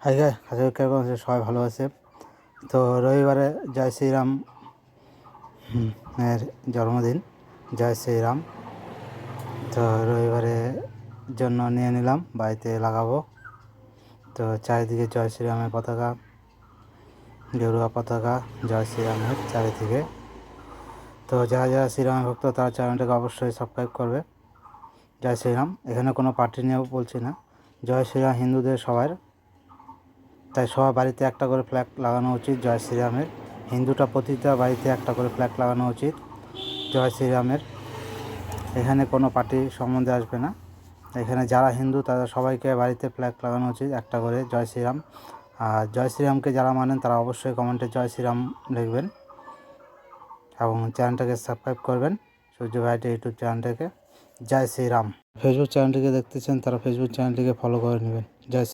High গাই আজকে কেমন আছে? সবাই ভালো আছে তো? রবিবারে জয় শ্রীরাম এর জন্মদিন। জয় শ্রীরাম। তো রবিবারে জন্য নিয়ে নিলাম, বাড়িতে লাগাবো। তো চারিদিকে জয় শ্রীরামের পতাকা, গেরুয়া পতাকা জয় শ্রীরামের চারিদিকে। তো যারা যারা শ্রীরামের ভক্ত তারা চ্যানেলটাকে অবশ্যই সাবস্ক্রাইব করবে। জয় শ্রীরাম। এখানে কোনো পার্টি নিয়েও বলছি না, জয় শ্রীরাম হিন্দুদের সবার, তাই সবার বাড়িতে একটা করে ফ্ল্যাগ লাগানো উচিত জয় শ্রীরামের। হিন্দুটা প্রতিটা বাড়িতে একটা করে ফ্ল্যাগ লাগানো উচিত জয় শ্রীরামের। এখানে কোনো পার্টি সম্বন্ধে আসবে না, এখানে যারা হিন্দু তাদের সবাইকে বাড়িতে ফ্ল্যাগ লাগানো উচিত একটা করে জয় শ্রীরাম। আর জয় শ্রীরামকে যারা মানেন তারা অবশ্যই কমেন্টে জয় শ্রীরাম লিখবেন এবং চ্যানেলটাকে সাবস্ক্রাইব করবেন, সূর্য ভাইটি ইউটিউব চ্যানেলটাকে। জয় শ্রীরাম। ফেসবুক চ্যানেলটিকে দেখতেছেন তারা ফেসবুক চ্যানেলটিকে ফলো করে নেবেন। জয়